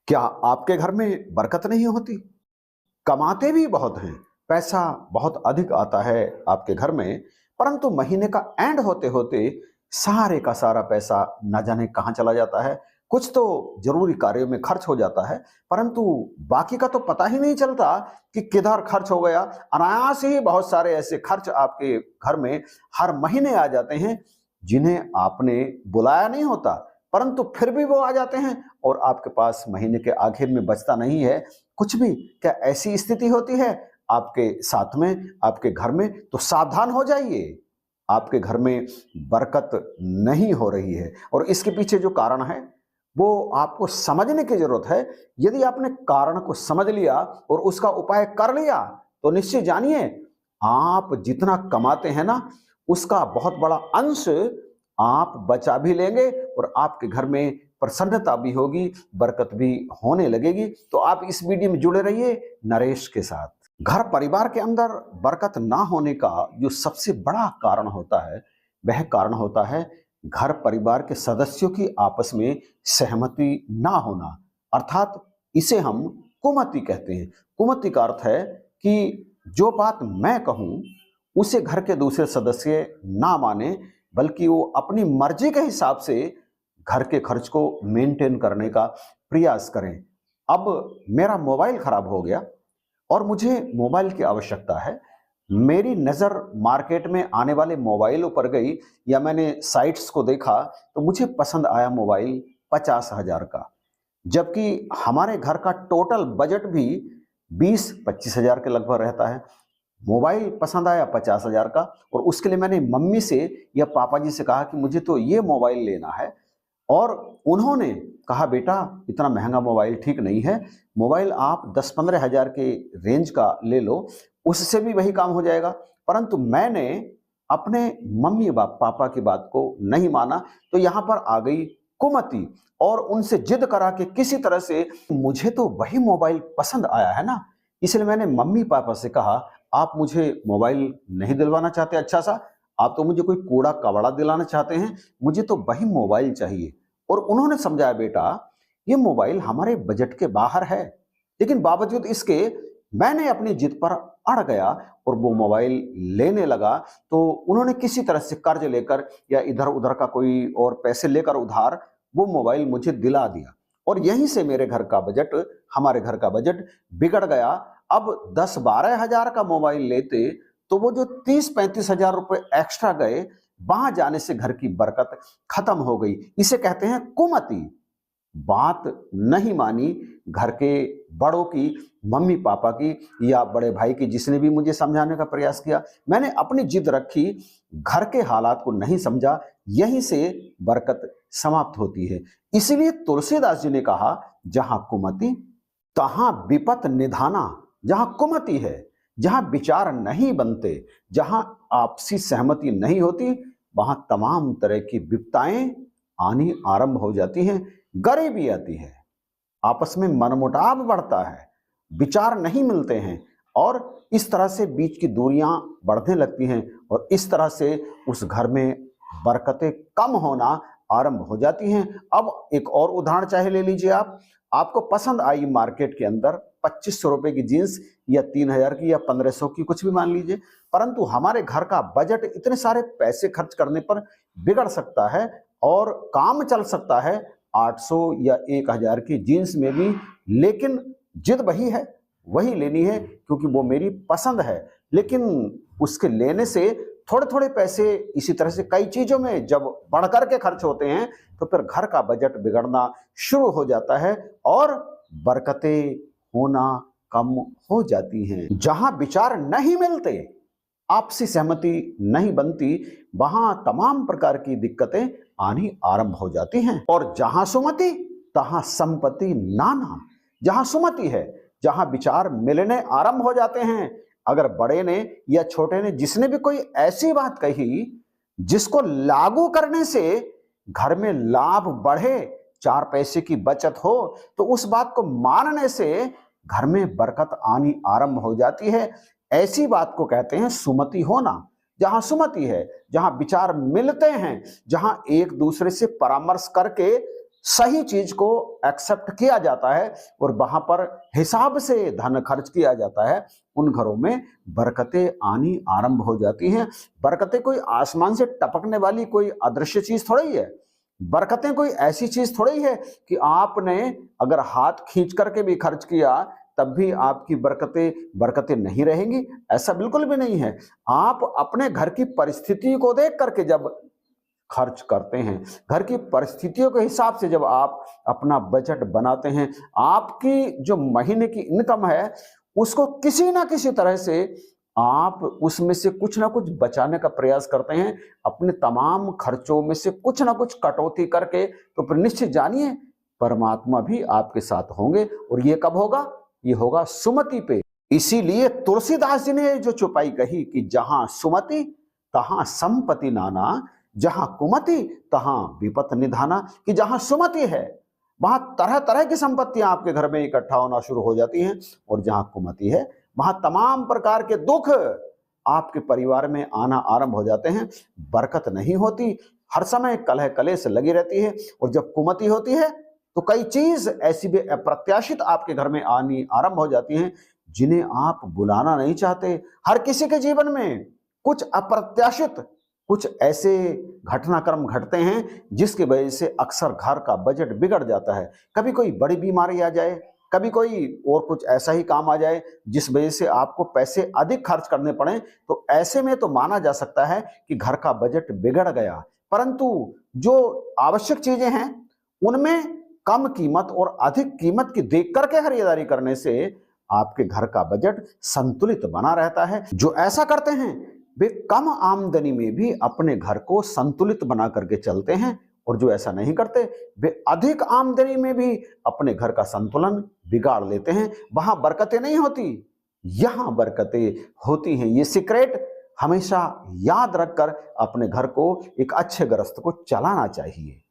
क्या आपके घर में बरकत नहीं होती? कमाते भी बहुत हैं, पैसा बहुत अधिक आता है आपके घर में, परंतु महीने का एंड होते-होते सारे का सारा पैसा ना जाने कहाँ चला जाता है। कुछ तो ज़रूरी कार्यों में खर्च हो जाता है, परंतु बाकी का तो पता ही नहीं चलता कि किधर खर्च हो गया। अनायास ही बहुत सारे ऐसे खर्च आपके घर में हर महीने आ जाते हैं, जिन्हें आपने बुलाया नहीं होता, परंतु फिर भी वो आ जाते हैं और आपके पास महीने के आखिर में बचता नहीं है कुछ भी। क्या ऐसी स्थिति होती है आपके साथ में, आपके घर में? तो सावधान हो जाइए, आपके घर में बरकत नहीं हो रही है और इसके पीछे जो कारण है वो आपको समझने की जरूरत है। यदि आपने कारण को समझ लिया और उसका उपाय कर लिया तो निश्चय जानिए, आप जितना कमाते हैं ना, उसका बहुत बड़ा अंश आप बचा भी लेंगे और आपके घर में प्रसन्नता भी होगी, बरकत भी होने लगेगी। तो आप इस वीडियो में जुड़े रहिए नरेश के साथ। घर परिवार के अंदर बरकत ना होने का जो सबसे बड़ा कारण होता है, वह कारण होता है घर परिवार के सदस्यों की आपस में सहमति ना होना, अर्थात इसे हम कुमति कहते हैं। कुमति का अर्थ है कि जो बात मैं कहूं उसे घर के दूसरे सदस्य ना माने, बल्कि वो अपनी मर्जी के हिसाब से घर के खर्च को मेंटेन करने का प्रयास करें। अब मेरा मोबाइल खराब हो गया और मुझे मोबाइल की आवश्यकता है। मेरी नज़र मार्केट में आने वाले मोबाइलों पर गई या मैंने साइट्स को देखा तो मुझे पसंद आया मोबाइल 50,000 का, जबकि हमारे घर का टोटल बजट भी 20-25,000 के लगभग रहता है। मोबाइल पसंद आया 50,000 का और उसके लिए मैंने मम्मी से या पापा जी से कहा कि मुझे तो ये मोबाइल लेना है और उन्होंने कहा बेटा इतना महंगा मोबाइल ठीक नहीं है, मोबाइल आप 10-15 हजार के रेंज का ले लो, उससे भी वही काम हो जाएगा। परंतु मैंने अपने मम्मी पापा की बात को नहीं माना, तो यहाँ पर आ गई कुमति और उनसे जिद करा कि किसी तरह से मुझे तो वही मोबाइल पसंद आया है ना, इसलिए मैंने मम्मी पापा से कहा आप मुझे मोबाइल नहीं दिलवाना चाहते अच्छा सा, आप तो मुझे कोई कूड़ा कबाड़ा दिलाना चाहते हैं, मुझे तो वही मोबाइल चाहिए। और उन्होंने समझाया बेटा ये मोबाइल हमारे बजट के बाहर है, लेकिन बावजूद इसके मैंने अपनी जिद पर अड़ गया और वो मोबाइल लेने लगा। तो उन्होंने किसी तरह से कर्ज लेकर या इधर उधर का कोई और पैसे लेकर उधार वो मोबाइल मुझे दिला दिया और यहीं से मेरे घर का बजट, हमारे घर का बजट बिगड़ गया। अब 10-12 हजार का मोबाइल लेते तो वो जो 30-35 हजार रुपए एक्स्ट्रा गए, वहां जाने से घर की बरकत खत्म हो गई। इसे कहते हैं कुमति। बात नहीं मानी घर के बड़ों की, मम्मी पापा की या बड़े भाई की, जिसने भी मुझे समझाने का प्रयास किया, मैंने अपनी जिद रखी, घर के हालात को नहीं समझा, यहीं से बरकत समाप्त होती है। इसीलिए तुलसीदास जी ने कहा जहां कुमति तहां विपत निधाना। जहां कुमति है, जहां विचार नहीं बनते, जहां आपसी सहमति नहीं होती, वहां तमाम तरह की विपताएं आनी आरंभ हो जाती हैं, गरीबी आती है, आपस में मनमुटाव बढ़ता है, विचार नहीं मिलते हैं और इस तरह से बीच की दूरियां बढ़ने लगती हैं और इस तरह से उस घर में बरकतें कम होना आरंभ हो जाती हैं। अब एक और उदाहरण चाहे ले लीजिए आप, आपको पसंद आई मार्केट के अंदर 2500 रुपए की जींस या 3,000 की या 1,500 की, कुछ भी मान लीजिए, परंतु हमारे घर का बजट इतने सारे पैसे खर्च करने पर बिगड़ सकता है और काम चल सकता है 800 या 1,000 की जींस में भी, लेकिन जिद वही है, वही लेनी है क्योंकि वो मेरी पसंद है। लेकिन उसके लेने से थोड़े थोड़े पैसे इसी तरह से कई चीजों में जब बढ़कर के खर्च होते हैं तो फिर घर का बजट बिगड़ना शुरू हो जाता है और बरकतें होना कम हो जाती हैं। जहां विचार नहीं मिलते, आपसी सहमति नहीं बनती, वहां तमाम प्रकार की दिक्कतें आनी आरंभ हो जाती हैं। और जहां सुमति तहां संपत्ति नाना। जहां सुमति है, जहां विचार मिलने आरंभ हो जाते हैं, अगर बड़े ने या छोटे ने जिसने भी कोई ऐसी बात कही जिसको लागू करने से घर में लाभ बढ़े, 4 पैसे की बचत हो, तो उस बात को मानने से घर में बरकत आनी आरंभ हो जाती है। ऐसी बात को कहते हैं सुमति होना। जहां सुमति है, जहां विचार मिलते हैं, जहां एक दूसरे से परामर्श करके सही चीज को एक्सेप्ट किया जाता है और वहां पर हिसाब से धन खर्च किया जाता है, उन घरों में बरकतें आनी आरंभ हो जाती हैं। बरकतें कोई आसमान से टपकने वाली कोई अदृश्य चीज थोड़ी है। बरकतें कोई ऐसी चीज थोड़ी है कि आपने अगर हाथ खींच करके भी खर्च किया तब भी आपकी बरकतें नहीं रहेंगी, ऐसा बिल्कुल भी नहीं है। आप अपने घर की परिस्थिति को देख करके जब खर्च करते हैं, घर की परिस्थितियों के हिसाब से जब आप अपना बजट बनाते हैं, आपकी जो महीने की इनकम है उसको किसी ना किसी तरह से आप उसमें से कुछ ना कुछ बचाने का प्रयास करते हैं, अपने तमाम खर्चों में से कुछ ना कुछ कटौती करके, तो फिर निश्चित जानिए परमात्मा भी आपके साथ होंगे। और ये कब होगा? ये होगा सुमति पे। इसीलिए तुलसीदास जी ने जो चौपाई कही कि जहां सुमति तहां संपत्ति नाना, जहां कुमति तहां विपत निधाना, कि जहां सुमति है वहां तरह तरह की संपत्तियां आपके घर में इकट्ठा होना शुरू हो जाती हैं, और जहां कुमति है वहां तमाम प्रकार के दुख आपके परिवार में आना आरंभ हो जाते हैं। बरकत नहीं होती, हर समय कलह कलेश लगी रहती है। और जब कुमति होती है तो कई चीज ऐसी भी अप्रत्याशित आपके घर में आनी आरंभ हो जाती हैं जिन्हें आप बुलाना नहीं चाहते। हर किसी के जीवन में कुछ अप्रत्याशित, कुछ ऐसे घटनाक्रम घटते हैं जिसकी वजह से अक्सर घर का बजट बिगड़ जाता है। कभी कोई बड़ी बीमारी आ जाए, कभी कोई और कुछ ऐसा ही काम आ जाए जिस वजह से आपको पैसे अधिक खर्च करने पड़े, तो ऐसे में तो माना जा सकता है कि घर का बजट बिगड़ गया। परंतु जो आवश्यक चीजें हैं उनमें कम कीमत और अधिक कीमत की देख करके खरीदारी करने से आपके घर का बजट संतुलित बना रहता है। जो ऐसा करते हैं वे कम आमदनी में भी अपने घर को संतुलित बना करके चलते हैं, और जो ऐसा नहीं करते वे अधिक आमदनी में भी अपने घर का संतुलन बिगाड़ लेते हैं। वहां बरकतें नहीं होती, यहां बरकतें होती हैं। ये सीक्रेट हमेशा याद रखकर अपने घर को एक अच्छे गृहस्थ को चलाना चाहिए।